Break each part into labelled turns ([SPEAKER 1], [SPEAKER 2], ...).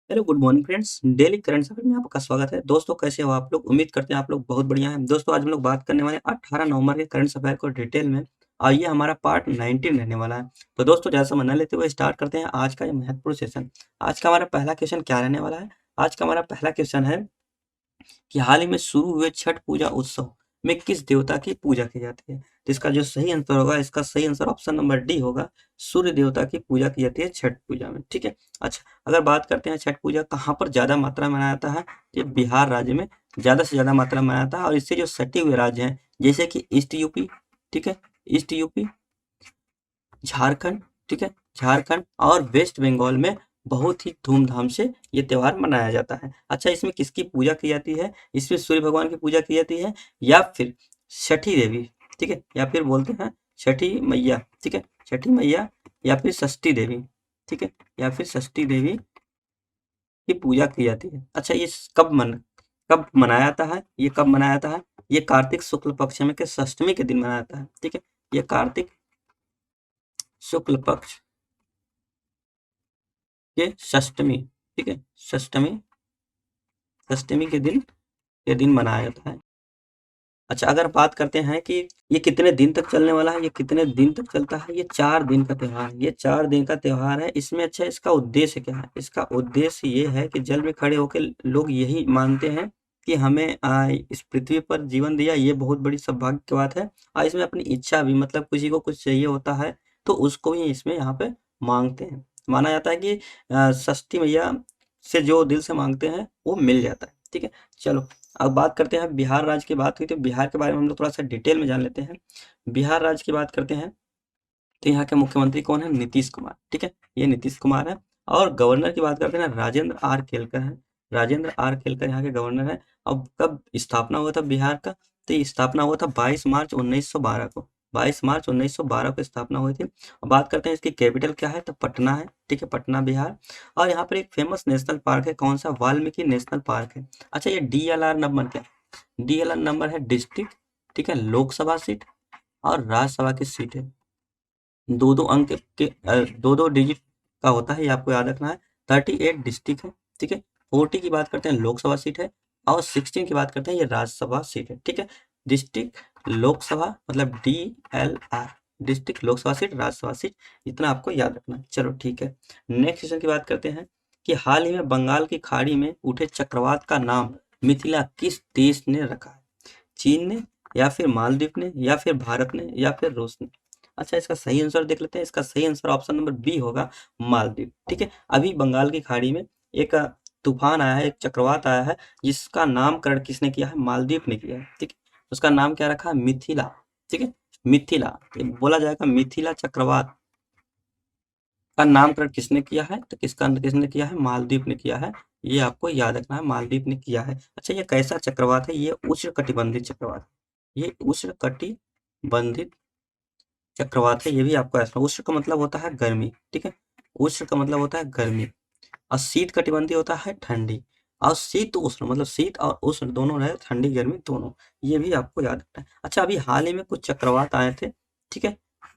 [SPEAKER 1] Hello good morning friends. Daily current affair में आपका स्वागत है। दोस्तों कैसे हो आप लोग? उम्मीद करते हैं आप लोग बहुत बढ़िया हैं। दोस्तों आज हम लोग बात करने वाले हैं 18 नवंबर के करंट अफेयर को डिटेल में और ये हमारा पार्ट 19 रहने वाला है। तो दोस्तों ज़्यादा समय न लेते हुए स्टार्ट करते हैं आज का ये महत्वपूर्ण सेशन। आज का हमारा पहला क्वेश्चन क्या रहने वाला है? आज का हमारा पहला क्वेश्चन है कि हाल ही में शुरू हुए छठ पूजा उत्सव में किस देवता की पूजा की जाती है? तो इसका जो सही आंसर होगा, इसका सही आंसर ऑप्शन नंबर डी होगा। सूर्य देवता की पूजा की जाती है छठ पूजा में। ठीक है। अच्छा, अगर बात करते हैं छठ पूजा कहाँ पर ज्यादा मात्रा में मनाया जाता है, ये बिहार राज्य में ज्यादा से ज्यादा मात्रा में मनाया जाता है और इससे जो सटे हुए राज्य हैं जैसे कि ईस्ट यूपी, ठीक है, ईस्ट यूपी, झारखंड, ठीक है, झारखंड और वेस्ट बंगाल में बहुत ही धूमधाम से ये त्योहार मनाया जाता है। अच्छा, इसमें किसकी पूजा की जाती है? इसमें सूर्य भगवान की पूजा की जाती है या फिर छठी देवी, ठीक है, या फिर बोलते हैं छठी मैया, ठीक है, छठी मैया या फिर षष्ठी देवी, ठीक है, या फिर षष्ठी देवी की पूजा की जाती है। अच्छा, ये कब मनाया जाता है? ये कब मनाया जाता है? ये कार्तिक शुक्ल पक्ष में के षष्ठमी के दिन मनाया जाता है। ठीक है, ये कार्तिक शुक्ल पक्ष के षष्ठमी, ठीक है, षष्ठमी, षष्ठमी के दिन मनाया जाता है। अच्छा, अगर बात करते हैं कि ये कितने दिन तक चलने वाला है, ये कितने दिन तक चलता है, ये 4 दिन का त्योहार है, ये 4 दिन का त्योहार है। इसमें अच्छा इसका उद्देश्य क्या है? इसका उद्देश्य ये है कि जल में खड़े होकर लोग यही मानते हैं कि हमें इस पृथ्वी पर जीवन दिया, ये बहुत बड़ी सौभाग्य की बात है। और इसमें अपनी इच्छा भी, मतलब किसी को कुछ चाहिए होता है तो उसको भी इसमें यहाँ पे मांगते हैं। माना जाता है कि षष्ठी मैया से जो दिल से मांगते हैं वो मिल जाता है। ठीक है। चलो, अब बात करते हैं, बिहार राज्य की बात हुई तो बिहार के बारे में हम लोग थोड़ा सा डिटेल में जान लेते हैं। बिहार राज्य की बात करते हैं तो यहाँ के मुख्यमंत्री कौन है? नीतीश कुमार। ठीक है, ये नीतीश कुमार है। और गवर्नर की बात करते हैं ना, राजेंद्र आर खेलकर है। राजेंद्र आर खेलकर यहाँ के गवर्नर है। अब कब स्थापना हुआ था बिहार का? तो ये स्थापना हुआ था 22 मार्च 1912 को। 22 मार्च 1912 को स्थापना हुई थी। अब बात करते हैं इसकी कैपिटल क्या है, तो पटना है। ठीक है, पटना बिहार। और यहाँ पर एक फेमस नेशनल पार्क है, कौन सा? वाल्मीकि नेशनल पार्क है। अच्छा, ये DLR नंबर क्या है? DLR नंबर है डिस्ट्रिक्ट, ठीक है, लोकसभा सीट और राज्यसभा की सीट है। दो दो अंक के दो दो डिजिट का होता है, ये आपको याद रखना है। 38 डिस्ट्रिक्ट है, ठीक है। 40 की बात करते हैं लोकसभा सीट है और 16 की बात करते हैं ये राज्यसभा सीट है। ठीक है, डिस्ट्रिक्ट लोकसभा मतलब DLR, district Lok Sabha seat Rajya Sabha seat, इतना आपको याद रखना है। चलो ठीक है, नेक्स्ट क्वेश्चन की बात करते हैं कि हाल ही में बंगाल की खाड़ी में उठे चक्रवात का नाम मिथिला किस देश ने रखा है? चीन ने, या फिर मालदीव ने, या फिर भारत ने, या फिर रूस ने? अच्छा, इसका सही आंसर देख लेते हैं। इसका सही आंसर ऑप्शन नंबर बी होगा, मालदीव। ठीक है, अभी बंगाल की खाड़ी में एक तूफान आया है, एक चक्रवात आया है जिसका नामकरण किसने किया है? मालदीव ने किया है। ठीक है, उसका नाम क्या रखा है? मिथिला। ठीक है, मिथिला, ये बोला जाएगा मिथिला चक्रवात का नामकरण किसने किया है? तो किसने किया है? मालदीव ने किया है। ये आपको याद रखना है, मालदीव ने किया है। अच्छा, ये कैसा चक्रवात है? ये उष्णकटिबंधीय चक्रवात है। ये उष्णकटिबंधित चक्रवात है, ये भी आपको ऐसा। उष्ण का मतलब होता है गर्मी, ठीक है, उष्ण का मतलब होता है गर्मी। और शीत कटिबंधीय होता है ठंडी। और शीत उष्ण मतलब शीत और उष्ण दोनों रहे, ठंडी गर्मी दोनों। ये भी आपको याद रखना है। अच्छा, अभी हाल ही में कुछ चक्रवात आए थे, ठीक है,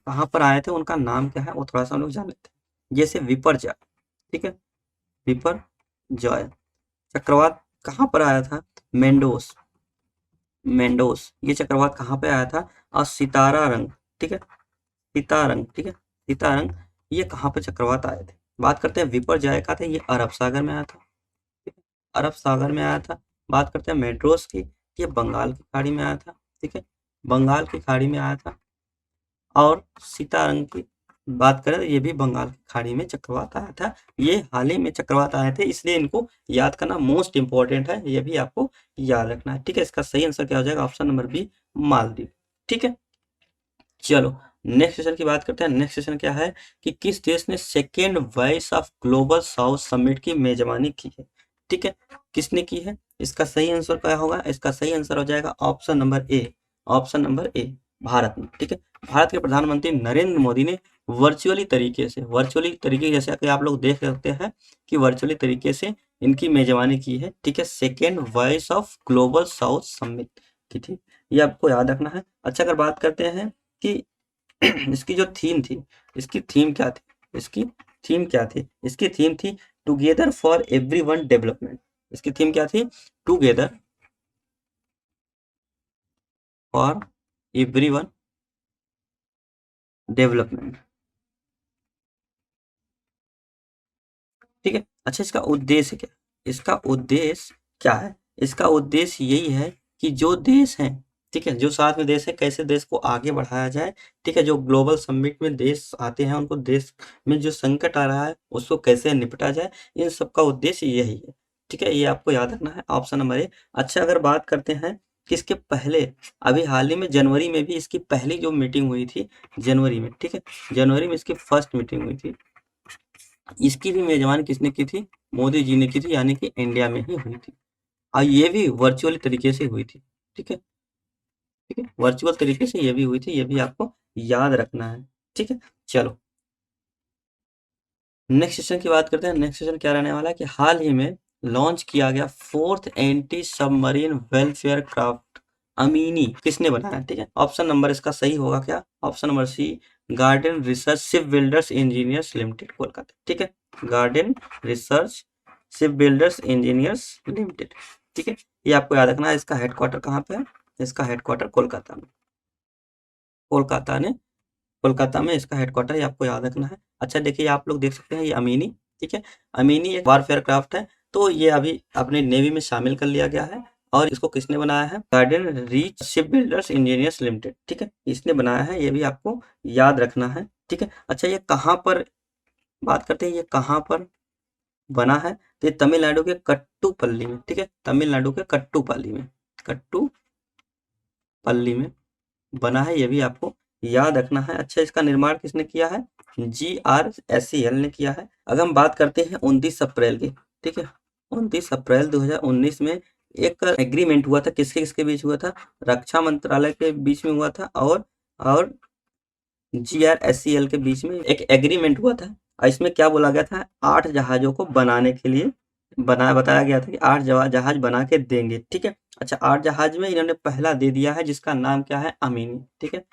[SPEAKER 1] कहाँ पर आए थे, उनका नाम क्या है वो थोड़ा सा हम लोग जान लेते हैं। जैसे विपर्जय, ठीक है, विपर्जय चक्रवात कहाँ पर आया था? मेंडोस, मेंडोस ये चक्रवात कहाँ पे आया था? और सितारा रंग, ठीक है, सितारंग, ठीक है, सितारंग, ये कहाँ पे चक्रवात आए थे? बात करते हैं विपर्जय का, था ये अरब सागर में आया था, ठीक है, अरब सागर में आया था। बात करते हैं मेड्रोस की, ये बंगाल की खाड़ी में आया था, ठीक है, बंगाल की खाड़ी में आया था। और सितारंग की बात करें तो ये भी बंगाल की खाड़ी में चक्रवात आया था। ये हाल ही में चक्रवात आए थे, इसलिए इनको याद करना मोस्ट इंपॉर्टेंट है, ये भी आपको याद रखना है। ठीक है, इसका सही आंसर क्या हो जाएगा? Option number B, Maldives. ठीक है, चलो नेक्स्ट सेशन की बात करते हैं। नेक्स्ट सेशन क्या है कि किस देश ने second voice of global south summit की मेजबानी की है? ठीक है, किसने की है? इसका सही आंसर क्या होगा? इसका सही आंसर हो जाएगा option number A, option number A, Bharat ने। ठीक है, भारत के प्रधानमंत्री नरेंद्र मोदी ने वर्चुअली तरीके जैसे कि आप लोग देख सकते हैं कि वर्चुअली तरीके से इनकी मेजबानी की है। ठीक है, second voice of global south summit की थी, ये आपको याद रखना है। अच्छा, अगर बात करते हैं कि इसकी जो थीम थी, इसकी थीम क्या थी? इसकी थीम क्या थी? इसकी थीम थी टुगेदर फॉर एवरीवन डेवलपमेंट। इसकी थीम क्या थी? Together for everyone development. ठीक है। अच्छा, इसका उद्देश्य क्या? इसका उद्देश्य क्या है? इसका उद्देश्य यही है कि जो देश हैं, ठीक है, जो साथ में देश है, कैसे देश को आगे बढ़ाया जाए। ठीक है, जो ग्लोबल समिट में देश आते हैं, उनको देश में जो संकट आ रहा है उसको कैसे निपटा जाए, इन सब का उद्देश्य यही है। ठीक है, ये आपको याद रखना है, ऑप्शन नंबर ए। अच्छा, अगर बात करते हैं कि इसके पहले, अभी हाल ही में जनवरी में भी इसकी पहली जो मीटिंग हुई थी, जनवरी में, ठीक है, जनवरी में इसकी फर्स्ट मीटिंग हुई थी। इसकी भी मेजबान किसने की थी? मोदी जी ने की थी, यानी कि इंडिया में ही हुई थी। और ये भी वर्चुअल तरीके से हुई थी। ठीक है, ठीक है, वर्चुअल तरीके से ये भी हुई थी, ये भी आपको याद रखना है। ठीक है, चलो नेक्स्ट सेशन की बात करते हैं। नेक्स्ट सेशन क्या रहने वाला है कि हाल ही में लॉन्च किया गया 4th anti submarine welfare craft Amini किसने बनाया? ठीक है, ऑप्शन नंबर इसका सही होगा क्या? Option number C, garden research ship builders engineers limited, Kolkata. ठीक है, garden research ship builders engineers limited. ठीक है, ये आपको याद रखना है। इसका हेडक्वार्टर कहाँ पे है? इसका हेडक्वार्टर कोलकाता में, कोलकाता ने कोलकाता में इसका हेडक्वार्टर, ये आपको याद रखना है। अच्छा, देखिए आप लोग देख सकते हैं ये अमीनी, ठीक है, अमीनी एक वारफेयर क्राफ्ट है, तो ये अभी अपने नेवी में शामिल कर लिया गया है। और इसको किसने बनाया है? Garden reach ship builders engineers limited. ठीक है, इसने बनाया है, ये भी आपको याद रखना है। ठीक है। अच्छा, ये कहाँ पर, बात करते हैं ये कहाँ पर बना है? तो ये तमिलनाडु के कट्टुपल्ली में। ठीक है, तमिलनाडु के कट्टुपल्ली में, कट्टुपल्ली में बना है, ये भी आपको याद रखना है। अच्छा, इसका निर्माण किसने किया है? GRSEL ने किया है। अगर हम बात करते हैं 29 अप्रैल की, ठीक है, 29 अप्रैल 2019 में एक एग्रीमेंट हुआ था, किसके किसके बीच हुआ था? रक्षा मंत्रालय के बीच में हुआ था और GRSEL के बीच में एक एग्रीमेंट हुआ था। और इसमें क्या बोला गया था? 8 जहाजों को बनाने के लिए बताया गया था कि 8 जहाज बना के देंगे। ठीक है। अच्छा, 8 जहाज में इन्होंने पहला दे दिया है, जिसका नाम क्या है? अमीनी। ठीक है,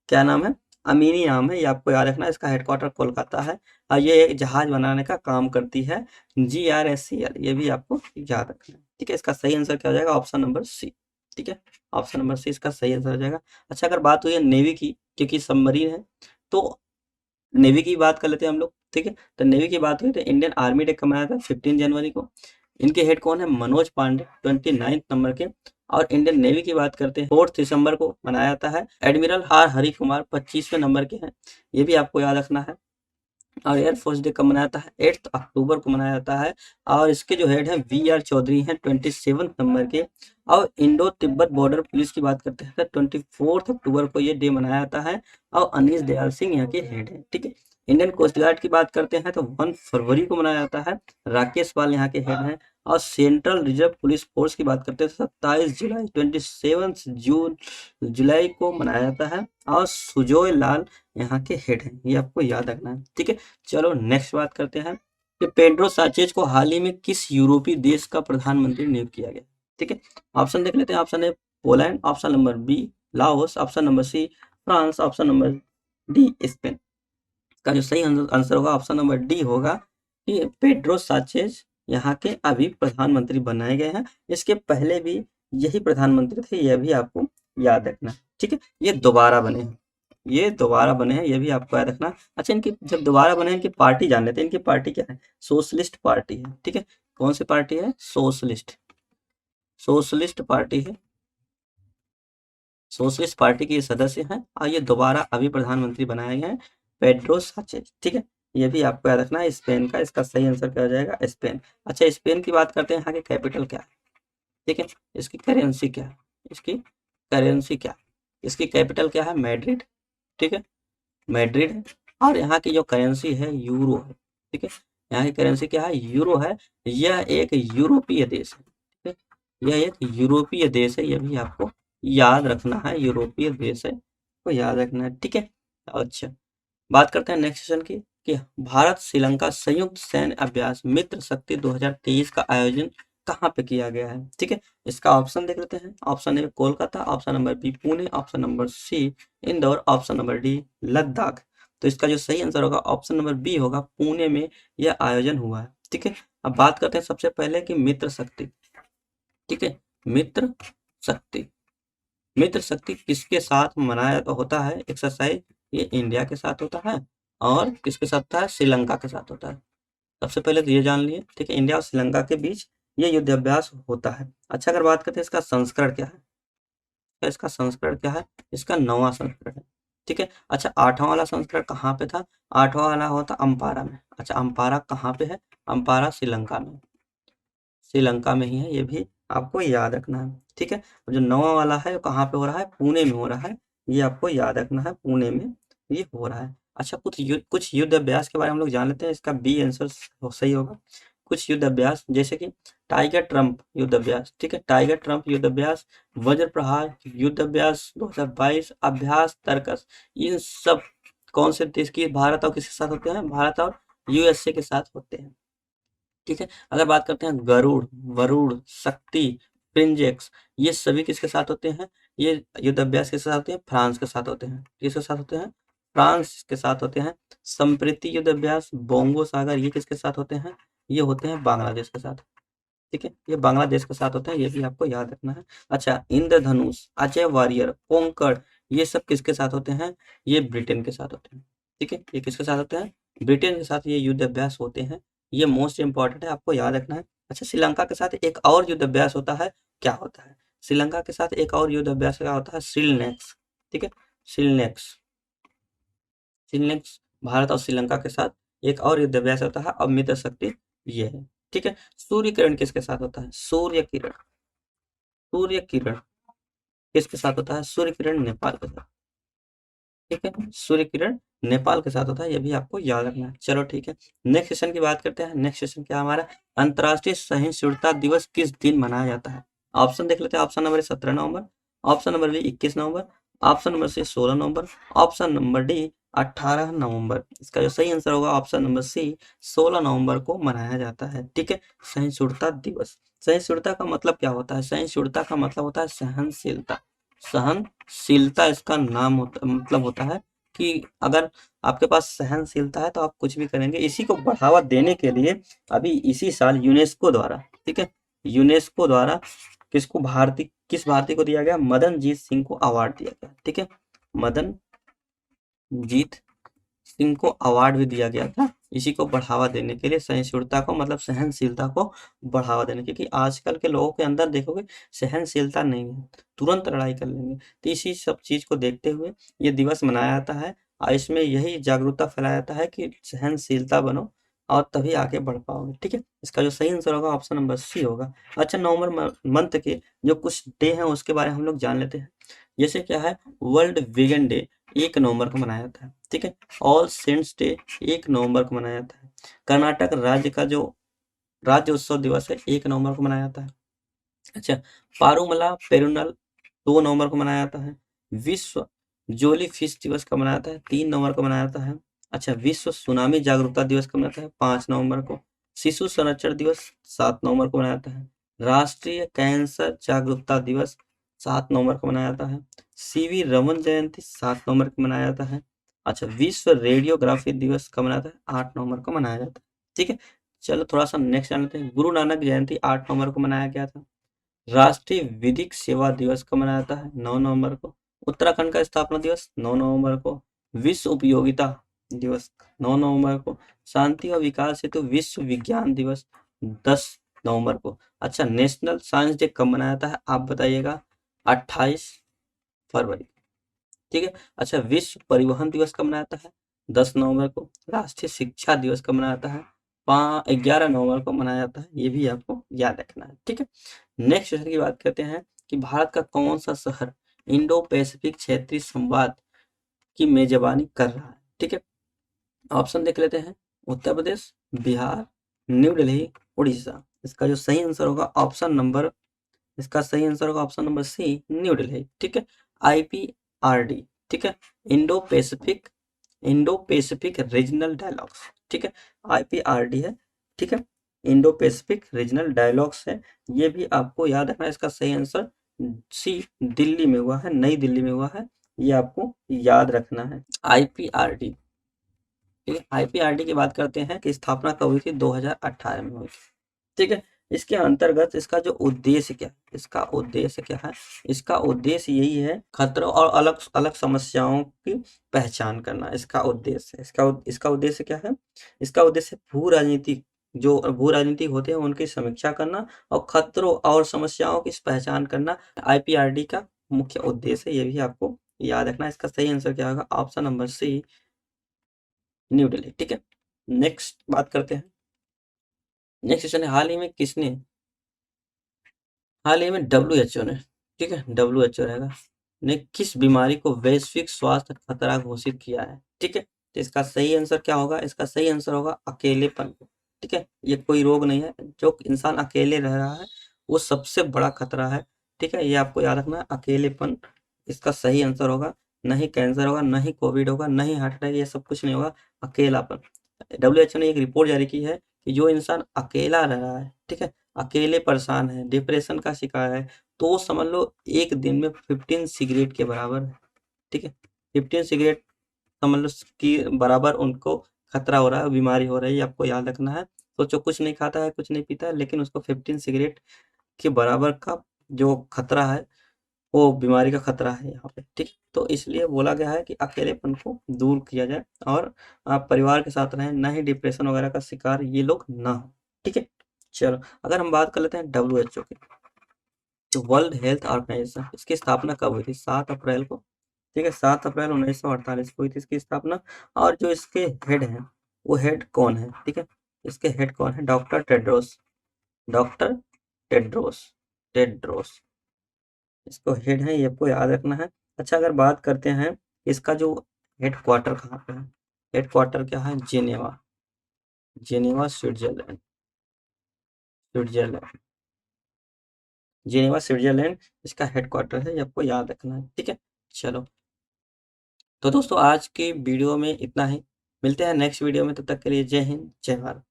[SPEAKER 1] क्या नाम है? अमीनी नाम है, ये आपको याद रखना है। इसका हेडक्वार्टर कोलकाता है और ये एक जहाज बनाने का काम करती है, GRSEL, ये भी आपको याद रखना है। ठीक है, इसका सही आंसर क्या हो जाएगा? Option number C. ठीक है, ऑप्शन नंबर सी इसका सही आंसर हो जाएगा। अच्छा, अगर बात हुई है नेवी की, क्योंकि सबमरीन है, तो नेवी की बात कर लेते हैं हम लोग। ठीक है, तो नेवी की बात हुई तो इंडियन आर्मी डे कब मनाया था? 15 जनवरी को। इनके हेड कौन है? मनोज पांडे, 29 नंबर के। और इंडियन नेवी की बात करते हैं, 4 दिसंबर को मनाया जाता है। एडमिरल आर हरि कुमार 25वें नंबर के हैं, ये भी आपको याद रखना है। और एयरफोर्स डे कब मनाया जाता है? 8 अक्टूबर को मनाया जाता है। और इसके जो हेड है VR चौधरी हैं, 27 नंबर के। और इंडो तिब्बत बॉर्डर पुलिस की बात करते हैं तो 24 अक्टूबर को ये डे मनाया जाता है। और अनीश दयाल सिंह यहाँ के हेड है। ठीक है, इंडियन कोस्ट गार्ड की बात करते हैं तो 1 फरवरी को मनाया जाता है। राकेश पाल यहाँ के हेड हैं। और सेंट्रल रिजर्व पुलिस फोर्स की बात करते हैं तो 27 जुलाई 27 जुलाई को मनाया जाता है। और सुजोय लाल यहाँ के हेड हैं, ये आपको याद रखना है। ठीक है, चलो नेक्स्ट बात करते हैं कि पेड्रो साnchez को हाल ही में किस यूरोपीय देश का प्रधानमंत्री नियुक्त किया गया? ठीक है, ऑप्शन देख लेते हैं। Option A Poland, option number B Laos, option number C France, option number D Spain. का जो सही आंसर होगा ऑप्शन नंबर डी होगा कि पेड्रो साnchez यहाँ के अभी प्रधानमंत्री बनाए गए हैं। इसके पहले भी यही प्रधानमंत्री थे, यह भी आपको याद रखना है। ठीक है, ये दोबारा बने हैं, ये दोबारा बने हैं, ये भी आपको याद रखना। अच्छा, इनकी जब दोबारा बने इनकी पार्टी जान लेते हैं। इनकी पार्टी क्या है? सोशलिस्ट पार्टी है। ठीक है, कौन सी पार्टी है? सोशलिस्ट पार्टी है। सोशलिस्ट पार्टी के सदस्य हैं और ये दोबारा अभी प्रधानमंत्री बनाए गए हैं, पेड्रो साnchez। ठीक है, ये भी आपको याद रखना है। स्पेन का इसका सही आंसर क्या हो जाएगा? स्पेन। अच्छा, स्पेन की बात करते हैं, यहाँ की कैपिटल क्या है? ठीक है, इसकी करेंसी क्या है? इसकी करेंसी क्या है? इसकी कैपिटल क्या है? मैड्रिड। ठीक है, मैड्रिड है। और यहाँ की जो करेंसी है यूरो है। ठीक है, यहाँ की करेंसी क्या है? यूरो है। यह एक यूरोपीय देश है। ठीक है, यह एक यूरोपीय देश है, यह भी आपको याद रखना है, यूरोपीय देश है, तो याद रखना है। ठीक है, अच्छा बात करते हैं नेक्स्ट सेशन की कि भारत श्रीलंका संयुक्त सैन्य अभ्यास मित्र शक्ति 2023 का आयोजन कहाँ पे किया गया है? ठीक है, इसका ऑप्शन देख लेते हैं। Option A Kolkata, option number B Pune, option number C Indore, option number D Ladakh. तो इसका जो सही आंसर होगा ऑप्शन नंबर बी होगा, पुणे में यह आयोजन हुआ है। ठीक है। अब बात करते हैं सबसे पहले कि मित्र शक्ति, ठीक है। मित्र शक्ति, मित्र शक्ति किसके साथ मनाया होता है एक्सरसाइज? ये इंडिया के साथ होता है और किसके साथ होता है? श्रीलंका के साथ होता है। सबसे पहले तो ये जान लिए, ठीक है। इंडिया और श्रीलंका के बीच ये युद्धाभ्यास होता है। अच्छा, अगर बात करते हैं इसका संस्करण क्या है, तो इसका संस्करण क्या है? इसका 9वां संस्करण है, ठीक है। अच्छा, 8वां वाला संस्करण कहाँ पे था? 8वां वाला होता अम्पारा में। अच्छा, अम्पारा कहाँ पे है? अम्पारा श्रीलंका में, श्रीलंका में ही है, ये भी आपको याद रखना है, ठीक है। और जो 9वां वाला है वो कहाँ पे हो रहा है? पुणे में हो रहा है, ये आपको याद रखना है, पुणे में ये हो रहा है। अच्छा, कुछ युद्ध अभ्यास के बारे में हम लोग जान लेते हैं, इसका बी आंसर सही होगा। कुछ युद्ध अभ्यास जैसे कि टाइगर ट्रम्प युद्ध अभ्यास, ठीक है। टाइगर ट्रम्प युद्ध अभ्यास, वज्र प्रहार युद्ध अभ्यास 2022, अभ्यास तर्कस, इन सब कौन से देश की, भारत और किसके साथ होते हैं? भारत और यूएसए के साथ होते हैं, ठीक है। अगर बात करते हैं गरुड़, वरुण, शक्ति, प्रिंजेक्स, ये सभी किसके साथ होते हैं? ये युद्ध अभ्यास किसके साथ होते हैं? फ्रांस के साथ होते हैं। किसके साथ होते हैं? फ्रांस के साथ होते हैं। संप्रीति युद्ध अभ्यास, बोंगो सागर, ये किसके साथ होते हैं? ये होते हैं बांग्लादेश के साथ, ठीक है। ये बांग्लादेश के साथ होते हैं, ये भी आपको याद रखना है। अच्छा, इंद्रधनुष, अजय वॉरियर, कोंकण, ये सब किसके साथ होते हैं? ये ब्रिटेन के साथ होते हैं, ठीक है। ये किसके साथ होते हैं? ब्रिटेन के साथ ये युद्ध अभ्यास होते हैं, ये मोस्ट इंपॉर्टेंट है, आपको याद रखना है। अच्छा, श्रीलंका के साथ एक और युद्ध अभ्यास होता है, क्या होता है? श्रीलंका के साथ एक और युद्ध अभ्यास क्या होता है? श्रीलनेक्स, ठीक है। श्रीलनेक्स, श्रीलनेक्स भारत और श्रीलंका के साथ एक और युद्ध अभ्यास होता है, अब मित्र शक्ति ये है, ठीक है। सूर्य किरण किसके साथ होता है? सूर्य किरण, सूर्य किरण किसके साथ होता है? सूर्य किरण नेपाल के साथ, ठीक है। सूर्य किरण नेपाल के साथ होता है, ये भी आपको याद रखना है। चलो ठीक है, नेक्स्ट सेशन की बात करते हैं। नेक्स्ट सेशन क्या हमारा? अंतर्राष्ट्रीय सहिष्णुता दिवस किस दिन मनाया जाता है? ऑप्शन देख लेते हैं। ऑप्शन नंबर 17 नवंबर, ऑप्शन नंबर बी 21 नवंबर, ऑप्शन नंबर सी 16 नवंबर, ऑप्शन नंबर डी 18 नवंबर। इसका जो सही आंसर होगा ऑप्शन नंबर सी 16 नवंबर को मनाया जाता है, ठीक है। सहिष्णुता दिवस, सहिष्णुता का मतलब क्या होता है? सहिष्णुता का मतलब होता है सहनशीलता, सहनशीलता इसका नाम होता, मतलब होता है कि अगर आपके पास सहनशीलता है तो आप कुछ भी करेंगे। इसी को बढ़ावा देने के लिए अभी इसी साल यूनेस्को द्वारा, ठीक है, यूनेस्को द्वारा किस भारतीय को दिया गया? मदन जीत सिंह को अवार्ड दिया गया, ठीक है। मदन जीत सिंह को अवार्ड भी दिया गया था, इसी को बढ़ावा देने के लिए, सहिष्णुता को मतलब सहनशीलता को बढ़ावा देने, क्योंकि आजकल के लोगों के अंदर देखोगे सहनशीलता नहीं है, तुरंत लड़ाई कर लेंगे। तो इसी सब चीज को देखते हुए ये दिवस मनाया जाता है और इसमें यही जागरूकता फैलाया जाता है कि सहनशीलता बनो और तभी आगे बढ़ पाओगे, ठीक है। इसका जो सही आंसर होगा ऑप्शन नंबर सी होगा। अच्छा, नवंबर मंथ के जो कुछ डे हैं उसके बारे में हम लोग जान लेते हैं। जैसे क्या है? वर्ल्ड वीगन डे 1 नवंबर को मनाया जाता है, ठीक है। ऑल सेंट्स डे 1 नवंबर को मनाया जाता है। कर्नाटक राज्य का जो राज्य उत्सव दिवस है 1 नवंबर को मनाया जाता है। अच्छा, पारूमला पेरुनल 2 नवंबर को मनाया जाता है। विश्व जोली फिश दिवस कब मनाया जाता है? 3 नवंबर को मनाया जाता है। अच्छा, विश्व सुनामी जागरूकता दिवस कब मनाता है? 5 नवंबर को। शिशु संरक्षण दिवस 7 नवंबर को मनाया जाता है। राष्ट्रीय कैंसर जागरूकता दिवस 7 नवंबर को मनाया जाता है। सीवी रमन जयंती 7 नवंबर को मनाया जाता है। अच्छा, विश्व रेडियोग्राफी दिवस कब मनाया जाता है? 8 नवंबर को मनाया जाता है, ठीक है। चलो थोड़ा सा नेक्स्ट जान लेते हैं। गुरु नानक जयंती 8 नवंबर को मनाया गया था। राष्ट्रीय विधिक सेवा दिवस कब मनाया जाता है? 9 नवंबर को। उत्तराखंड का स्थापना दिवस 9 नवंबर को। विश्व उपयोगिता दिवस 9 नवंबर को। शांति और विकास हेतु विश्व विज्ञान दिवस 10 नवंबर को। अच्छा, नेशनल साइंस डे कब मनाया जाता है आप बताइएगा? 28 फरवरी, ठीक है। अच्छा, विश्व परिवहन दिवस कब मनाया जाता है? 10 नवंबर को। राष्ट्रीय शिक्षा दिवस कब मनाया जाता है? 11 नवंबर को मनाया जाता है, ये भी आपको याद रखना है, ठीक है। नेक्स्ट क्वेश्चन की बात करते हैं कि भारत का कौन सा शहर इंडो पैसिफिक क्षेत्रीय संवाद की मेजबानी कर रहा है, ठीक है। ऑप्शन देख लेते हैं। उत्तर प्रदेश, बिहार, न्यू दिल्ली, उड़ीसा। इसका जो सही आंसर होगा इसका सही आंसर होगा option number C, new Delhi, ठीक है। IPRD, ठीक है, इंडो पैसिफिक रीजनल डायलॉग्स, ठीक है। IPRD है, ठीक है, इंडो पैसिफिक रीजनल डायलॉग्स है, ये भी आपको याद रखना है। इसका सही आंसर सी, दिल्ली में हुआ है, नई दिल्ली में हुआ है, ये आपको याद रखना है। IPRD, ठीक है। आईपीआरडी की बात करते हैं कि स्थापना कब हुई थी, 2018 में हुई थी। ठीक है। इसके अंतर्गत इसका जो उद्देश्य क्या है, इसका उद्देश्य क्या है, इसका उद्देश्य यही है खतरों और अलग अलग समस्याओं की पहचान करना। इसका उद्देश्य, इसका उद्देश्य क्या है, इसका उद्देश्य भू राजनीतिक, जो भू राजनीतिक होते हैं उनकी समीक्षा करना और खतरों और समस्याओं की पहचान करना आईपीआरडी का मुख्य उद्देश्य है। ये भी आपको याद रखना। इसका सही आंसर क्या होगा, option number C, new Delhi. ठीक है। नेक्स्ट बात करते हैं। नेक्स्ट क्वेश्चन है, हाल ही में WHO ने, ठीक है, WHO रहेगा, ने किस बीमारी को वैश्विक स्वास्थ्य खतरा घोषित किया है। ठीक है। तो इसका सही आंसर क्या होगा, इसका सही आंसर होगा अकेलेपन। ठीक है। ये कोई रोग नहीं है, जो इंसान अकेले रह रहा है वो सबसे बड़ा खतरा है। ठीक है। ये आपको याद रखना है, अकेलेपन इसका सही आंसर होगा। नहीं कैंसर होगा, नहीं कोविड होगा, नहीं हार्ट अटैक, ये सब कुछ नहीं होगा, अकेलापन। WHO ने एक रिपोर्ट जारी की है कि जो इंसान अकेला रह रहा है, ठीक है, अकेले परेशान है, डिप्रेशन का शिकार है, तो समझ लो एक दिन में 15 सिगरेट के बराबर है। ठीक है। 15 सिगरेट समझ लो कि बराबर उनको खतरा हो रहा है, बीमारी हो रही है। आपको याद रखना है। सोचो कुछ नहीं खाता है, कुछ नहीं पीता है, लेकिन उसको 15 सिगरेट के बराबर का जो खतरा है, वो बीमारी का खतरा है यहाँ पे। ठीक। तो इसलिए बोला गया है कि अकेलेपन को दूर किया जाए और आप परिवार के साथ रहें, ना ही डिप्रेशन वगैरह का शिकार ये लोग ना हो। ठीक है। चलो, अगर हम बात कर लेते हैं WHO की, तो वर्ल्ड हेल्थ ऑर्गेनाइजेशन, इसकी स्थापना कब हुई थी, 7 अप्रैल को। ठीक है। 7 अप्रैल 1948 को हुई थी इसकी स्थापना। और जो इसके हेड हैं, वो हेड कौन है, ठीक है, इसके हेड कौन है, doctor Tedros, doctor Tedros, Tedros इसको हेड है, ये आपको याद रखना है। अच्छा, अगर बात करते हैं इसका जो हेड क्वार्टर कहाँ पे है, हेड क्वार्टर क्या है, Geneva, Geneva Switzerland, Switzerland, Geneva Switzerland इसका हेड क्वार्टर है, ये आपको याद रखना है। ठीक है। चलो, तो दोस्तों आज की वीडियो में इतना ही, मिलते हैं नेक्स्ट वीडियो में, तब तक के लिए जय हिंद, जय भारत।